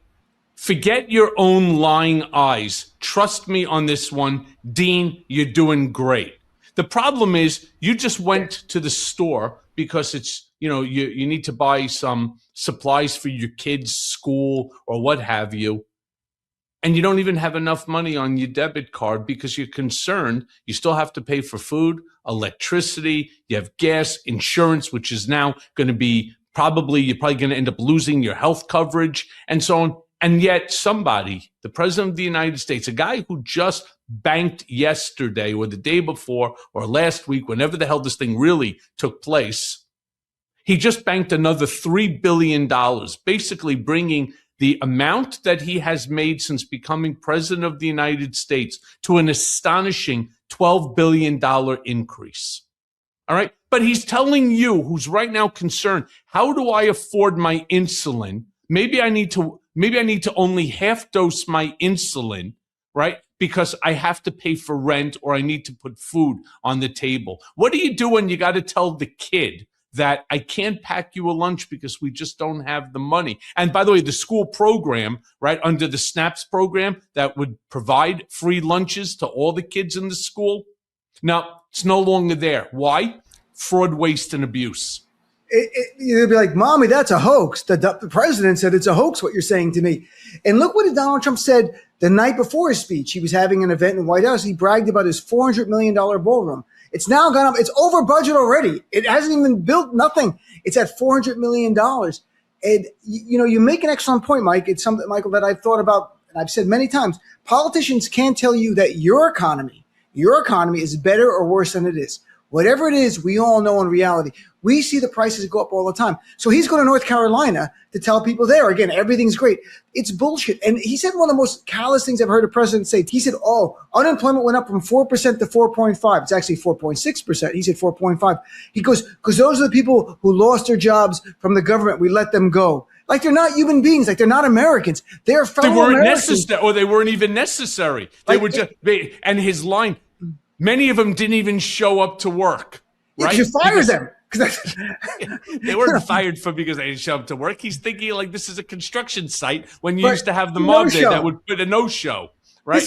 forget your own lying eyes. Trust me on this one. Dean, you're doing great. The problem is you just went to the store because it's, you need to buy some supplies for your kids' school or what have you. And you don't even have enough money on your debit card because you're concerned. You still have to pay for food, electricity, you have gas, insurance, which is now going to be you're probably going to end up losing your health coverage and so on. And yet somebody, the president of the United States, a guy who just banked yesterday or the day before or last week, whenever the hell this thing really took place, he just banked another $3 billion, basically bringing the amount that he has made since becoming president of the United States to an astonishing $12 billion increase. All right. But he's telling you, who's right now concerned, how do I afford my insulin? Maybe I need to only half dose my insulin, right? Because I have to pay for rent or I need to put food on the table. What do you do when you got to tell the kid that I can't pack you a lunch because we just don't have the money? And by the way, the school program, right, under the SNAPS program that would provide free lunches to all the kids in the school, now it's no longer there. Why? Fraud, waste, and abuse. You'd be like, Mommy, that's a hoax. The president said it's a hoax what you're saying to me. And look what Donald Trump said the night before his speech. He was having an event in the White House. He bragged about his $400 million ballroom. It's now gone up. It's over budget already. It hasn't even built nothing. It's at $400 million. And, you make an excellent point, Mike. It's something, Michael, that I've thought about, and I've said many times. Politicians can't tell you that your economy is better or worse than it is. Whatever it is, we all know in reality. We see the prices go up all the time. So he's going to North Carolina to tell people there, again, everything's great. It's bullshit. And he said one of the most callous things I've heard a president say. He said, unemployment went up from 4% to 4.5. It's actually 4.6%. He said 4.5. He goes, because those are the people who lost their jobs from the government. We let them go. Like they're not human beings. Like they're not Americans. They're fellow Americans. They weren't necessary, or they weren't even necessary. They were just, and his line, many of them didn't even show up to work. Right? You fire them. They weren't fired because they didn't show up to work. He's thinking like this is a construction site when you used to have the mob there that would put a no-show. Right?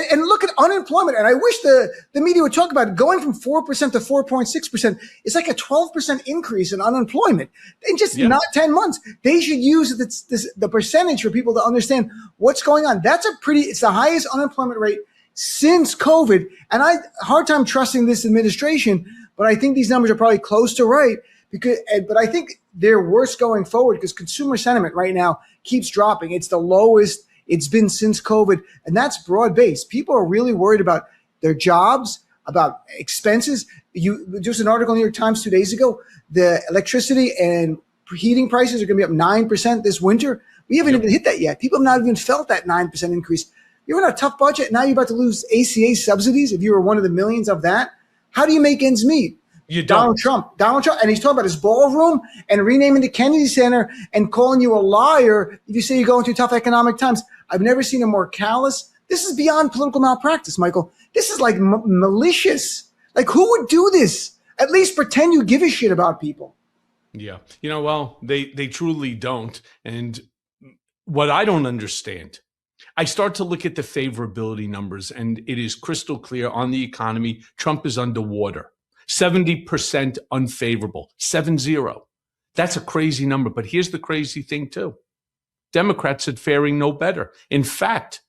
And look at unemployment. And I wish the media would talk about it. Going from 4% to 4.6%. It's like a 12% increase in unemployment in just not 10 months. They should use the percentage for people to understand what's going on. It's the highest unemployment rate since COVID. And hard time trusting this administration, but I think these numbers are probably close to right but I think they're worse going forward because consumer sentiment right now keeps dropping. It's the lowest it's been since COVID, and that's broad-based. People are really worried about their jobs, about expenses. Just an article in the New York Times 2 days ago, the electricity and heating prices are going to be up 9% this winter. We haven't even hit that yet. People have not even felt that 9% increase. You're in a tough budget. Now you're about to lose ACA subsidies if you were one of the millions of that. How do you make ends meet? You don't. Donald Trump, and he's talking about his ballroom and renaming the Kennedy Center and calling you a liar if you say you're going through tough economic times. I've never seen a more callous. This is beyond political malpractice, Michael. This is like malicious. Like, who would do this? At least pretend you give a shit about people. Yeah. Well, they truly don't. And what I don't understand, I start to look at the favorability numbers, and it is crystal clear on the economy. Trump is underwater. 70% unfavorable, 7-0. That's a crazy number. But here's the crazy thing, too. Democrats are faring no better. In fact,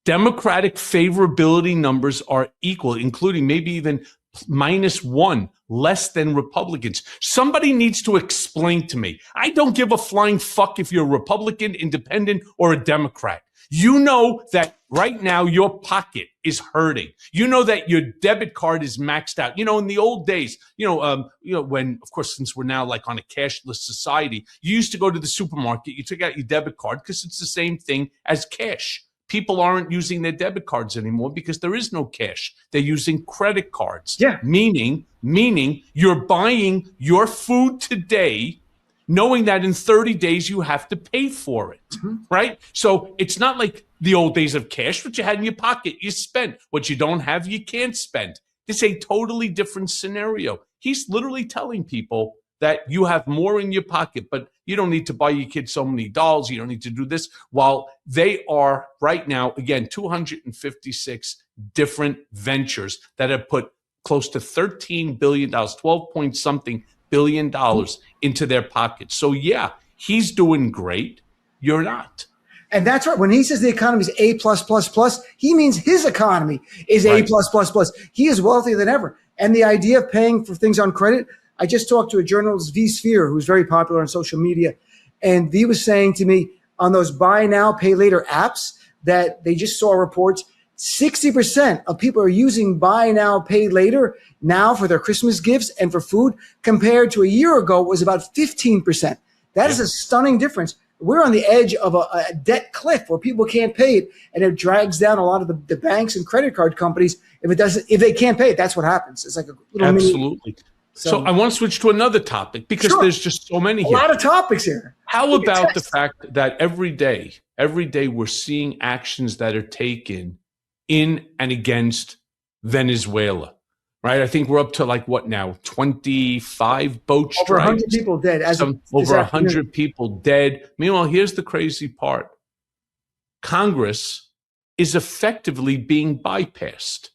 Democratic favorability numbers are equal, including maybe even -1, less than Republicans. Somebody needs to explain to me. I don't give a flying fuck if you're a Republican, independent, or a Democrat. You know that right now your pocket is hurting. You know that your debit card is maxed out. In the old days, when, of course, since we're now like on a cashless society, you used to go to the supermarket, you took out your debit card because it's the same thing as cash. People aren't using their debit cards anymore because there is no cash. They're using credit cards. Yeah. Meaning you're buying your food today knowing that in 30 days you have to pay for it, right? So it's not like the old days of cash. What you had in your pocket, you spent. What you don't have, you can't spend. It's a totally different scenario. He's literally telling people that you have more in your pocket, but you don't need to buy your kids so many dolls. You don't need to do this. While they are right now, again, 256 different ventures that have put close to $13 billion, 12 point something billion dollars into their pockets. So yeah, he's doing great. You're not. And that's right. When he says the economy is A plus plus plus, he means his economy is A plus plus plus. He is wealthier than ever. And the idea of paying for things on credit, I just talked to a journalist, V Sphere, who's very popular on social media. And V was saying to me on those buy now, pay later apps that they just saw reports, 60% of people are using buy now, pay later now for their Christmas gifts and for food, compared to a year ago it was about 15%. That is a stunning difference. We're on the edge of a debt cliff where people can't pay it, and it drags down a lot of the banks and credit card companies. If they can't pay it, that's what happens. It's like a little absolutely. So I want to switch to another topic because there's just so many here. A lot of topics here. How about the fact that every day we're seeing actions that are taken in and against Venezuela, right? I think we're up to like what now? 25 boat strikes. Over 100 people dead. Over 100 people dead. Meanwhile, here's the crazy part. Congress is effectively being bypassed.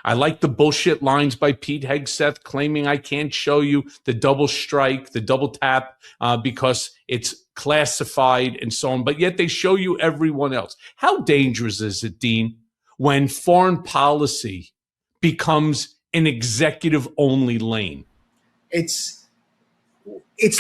I like the bullshit lines by Pete Hegseth claiming I can't show you the double strike, the double tap, because it's classified and so on. But yet they show you everyone else. How dangerous is it, Dean, when foreign policy becomes an executive-only lane? It's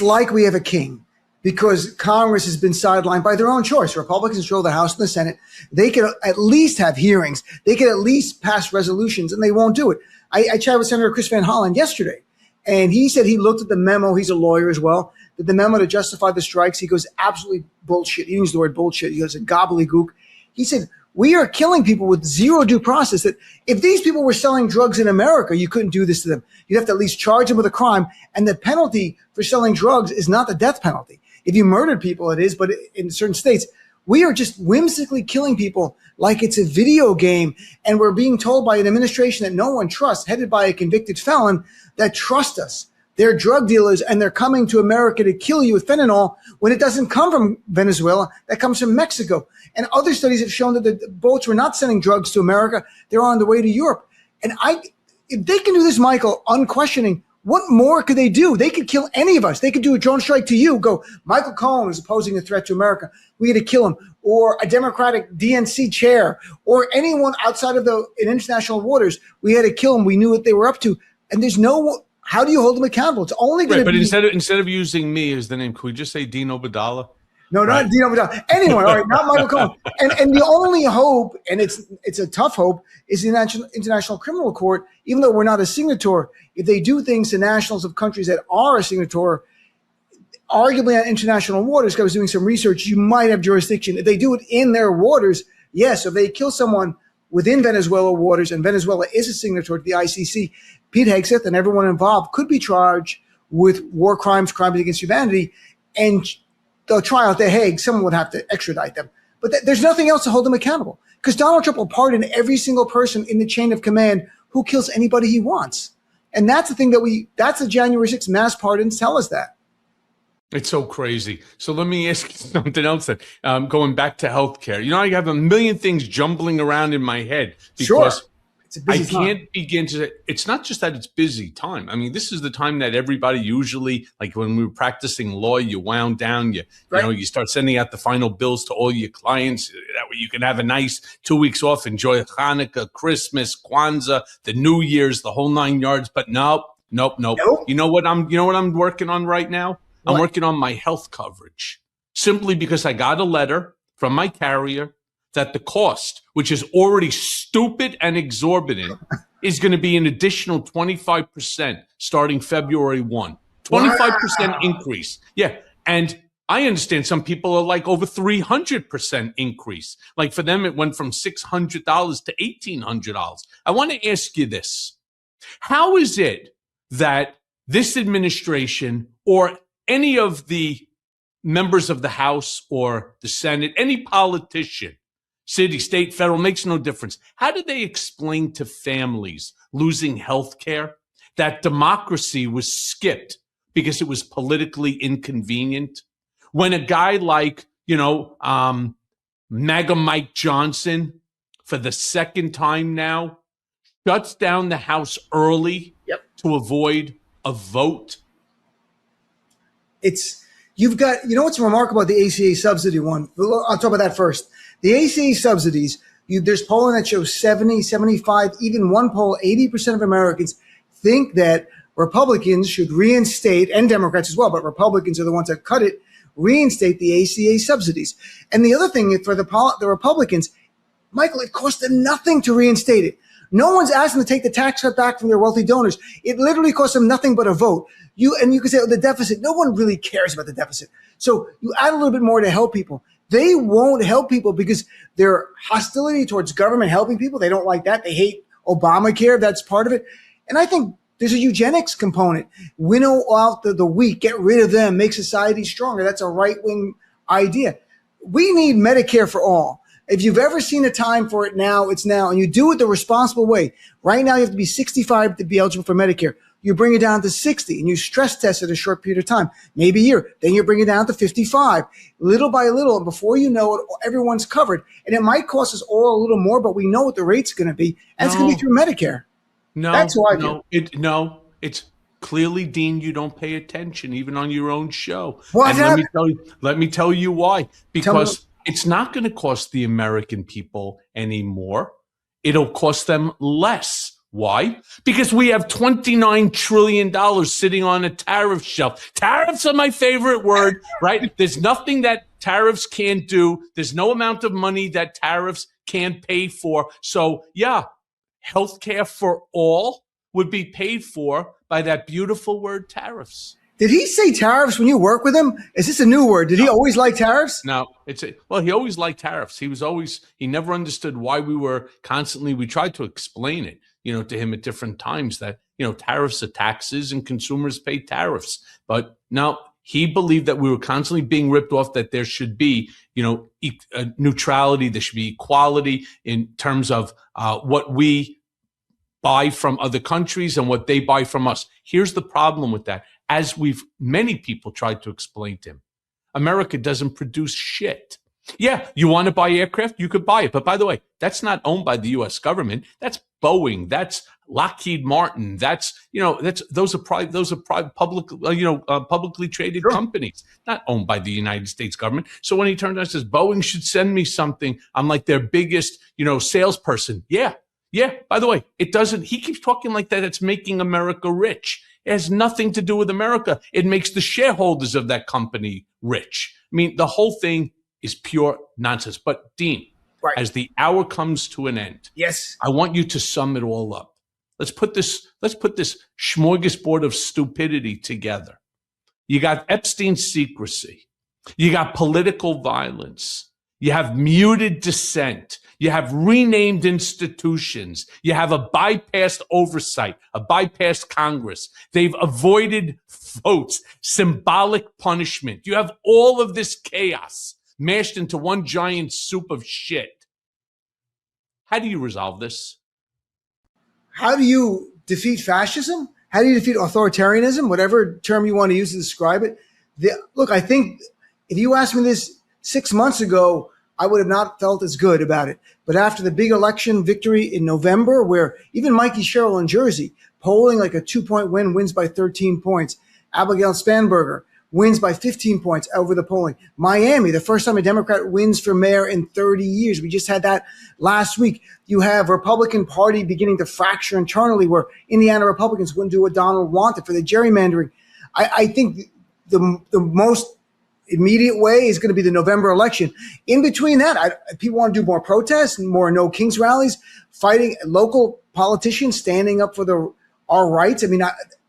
like we have a king, because Congress has been sidelined by their own choice. Republicans control the House and the Senate. They could at least have hearings. They could at least pass resolutions, and they won't do it. I chatted with Senator Chris Van Hollen yesterday, and he said he looked at the memo. He's a lawyer as well. That the memo to justify the strikes, he goes, absolutely bullshit. He used the word bullshit. He goes, a gobbledygook. He said, we are killing people with zero due process. That if these people were selling drugs in America, you couldn't do this to them. You'd have to at least charge them with a crime. And the penalty for selling drugs is not the death penalty. If you murdered people, it is. But in certain states, we are just whimsically killing people like it's a video game. And we're being told by an administration that no one trusts, headed by a convicted felon, that trust us. They're drug dealers, and they're coming to America to kill you with fentanyl when it doesn't come from Venezuela. That comes from Mexico. And other studies have shown that the boats were not sending drugs to America. They're on the way to Europe. And if they can do this, Michael, unquestioning, what more could they do? They could kill any of us. They could do a drone strike to you. Go, Michael Cohen is posing a threat to America. We got to kill him. Or a Democratic DNC chair, or anyone outside of in international waters. We had to kill them. We knew what they were up to. And there's no... How do you hold them accountable? It's only going to be... But instead of using me as the name, could we just say Dean Obeidallah? No, not Dean Obeidallah. Anyone, all right, not Michael Cohen. And the only hope, and it's a tough hope, is the International Criminal Court, even though we're not a signatory. If they do things to nationals of countries that are a signatory, arguably on international waters, because I was doing some research, you might have jurisdiction. If they do it in their waters, yes. If they kill someone within Venezuela waters, and Venezuela is a signatory to the ICC, Pete Hegseth and everyone involved could be charged with war crimes, crimes against humanity, and they'll try out The Hague. Someone would have to extradite them. But there's nothing else to hold them accountable, because Donald Trump will pardon every single person in the chain of command who kills anybody he wants. And that's the thing that's the January 6th mass pardons tell us that. It's so crazy. So let me ask you something else then. Going back to healthcare, I have a million things jumbling around in my head because it's a busy time. Can't begin to. It's not just that it's busy time. I mean, this is the time that everybody usually, like when we were practicing law, you wound down, you start sending out the final bills to all your clients. That way you can have a nice 2 weeks off, enjoy Hanukkah, Christmas, Kwanzaa, the New Year's, the whole 9 yards. But nope. You know what I'm working on right now? What? I'm working on my health coverage, simply because I got a letter from my carrier that the cost, which is already stupid and exorbitant, is going to be an additional 25% starting February 1. 25% increase. Yeah. And I understand some people are like over 300% increase. Like for them, it went from $600 to $1,800. I want to ask you this. How is it that this administration or any of the members of the House or the Senate, any politician, city, state, federal, makes no difference. How do they explain to families losing health care that democracy was skipped because it was politically inconvenient? When a guy like, MAGA Mike Johnson, for the second time now, shuts down the House early to avoid a vote. You've got, what's remarkable about the ACA subsidy one? I'll talk about that first. The ACA subsidies, there's polling that shows 70, 75, even one poll, 80% of Americans think that Republicans should reinstate, and Democrats as well, but Republicans are the ones that cut it, reinstate the ACA subsidies. And the other thing for the Republicans, Michael, it cost them nothing to reinstate it. No one's asked them to take the tax cut back from their wealthy donors. It literally cost them nothing but a vote. You can say, the deficit, no one really cares about the deficit. So you add a little bit more to help people. They won't help people because their hostility towards government helping people, they don't like that. They hate Obamacare. That's part of it. And I think there's a eugenics component. Winnow out the weak, get rid of them, make society stronger. That's a right-wing idea. We need Medicare for all. If you've ever seen a time for it now, it's now. And you do it the responsible way. Right now, you have to be 65 to be eligible for Medicare. You bring it down to 60 and you stress test it a short period of time, maybe a year. Then you bring it down to 55, little by little. And before you know it, everyone's covered. And it might cost us all a little more, but we know what the rate's going to be. And it's going to be through Medicare. That's why. It's clearly, Dean, you don't pay attention even on your own show. And let me tell you why. Because it's not going to cost the American people any more. It'll cost them less. Why? Because we have $29 trillion sitting on a tariff shelf. Tariffs are my favorite word, right? There's nothing that tariffs can't do. There's no amount of money that tariffs can't pay for. So, healthcare for all would be paid for by that beautiful word, tariffs. Did he say tariffs when you work with him? Is this a new word? Did he always like tariffs? No, he always liked tariffs. He never understood why we tried to explain it, to him at different times that, tariffs are taxes and consumers pay tariffs. But no, he believed that we were constantly being ripped off, that there should be, neutrality, there should be equality in terms of what we buy from other countries and what they buy from us. Here's the problem with that. As many people tried to explain to him, America doesn't produce shit. Yeah, you want to buy aircraft? You could buy it. But by the way, that's not owned by the U.S. government. That's Boeing. That's Lockheed Martin. Those are private publicly traded companies, not owned by the United States government. So when he turns around and says, Boeing should send me something, I'm like their biggest, salesperson. Yeah. By the way, it doesn't. He keeps talking like that. It's making America rich. It has nothing to do with America. It makes the shareholders of that company rich. I mean, the whole thing is pure nonsense. But Dean, as the hour comes to an end, yes, I want you to sum it all up. Let's put this smorgasbord of stupidity together. You got Epstein's secrecy. You got political violence. You have muted dissent. You have renamed institutions. You have a bypassed oversight, a bypassed Congress. They've avoided votes, symbolic punishment. You have all of this chaos mashed into one giant soup of shit. How do you resolve this? How do you defeat fascism? How do you defeat authoritarianism? Whatever term you want to use to describe it. Look, I think if you asked me this 6 months ago, I would have not felt as good about it. But after the big election victory in November, where even Mikey Sherrill in Jersey, polling like a 2-point win, wins by 13 points. Abigail Spanberger wins by 15 points over the polling. Miami, the first time a Democrat wins for mayor in 30 years. We just had that last week. You have Republican Party beginning to fracture internally, where Indiana Republicans wouldn't do what Donald wanted for the gerrymandering. I think the most immediate way is going to be the November election. In between that, people want to do more protests, more No Kings rallies, fighting local politicians, standing up for our rights. I mean,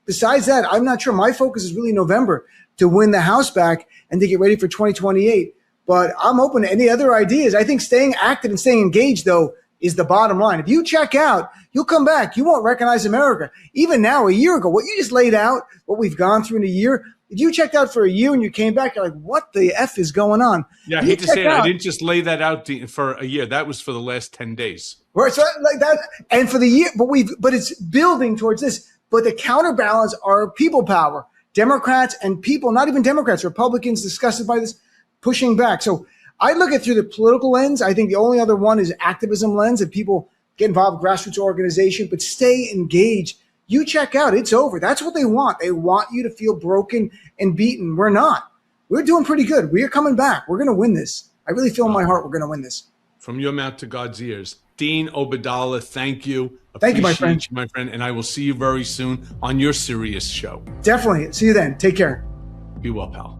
besides that, I'm not sure. My focus is really November to win the House back and to get ready for 2028. But I'm open to any other ideas. I think staying active and staying engaged, though, is the bottom line. If you check out, you'll come back. You won't recognize America. Even now, a year ago, what you just laid out, what we've gone through in a year, if you checked out for a year and you came back, you're like, what the F is going on? Yeah, I hate to say it. I didn't just lay that out for a year. That was for the last 10 days. Right, so like that, and for the year, but it's building towards this. But the counterbalance are people power, Democrats and people, not even Democrats, Republicans disgusted by this, pushing back. So I look at it through the political lens. I think the only other one is activism lens, that people get involved with grassroots organization, but stay engaged. You check out, it's over. That's what they want. They want you to feel broken and beaten. We're not. We're doing pretty good. We are coming back. We're going to win this. I really feel in my heart we're going to win this. From your mouth to God's ears. Dean Obeidallah, thank you. Thank you, my friend. My friend. And I will see you very soon on your Sirius show. Definitely. See you then. Take care. Be well, pal.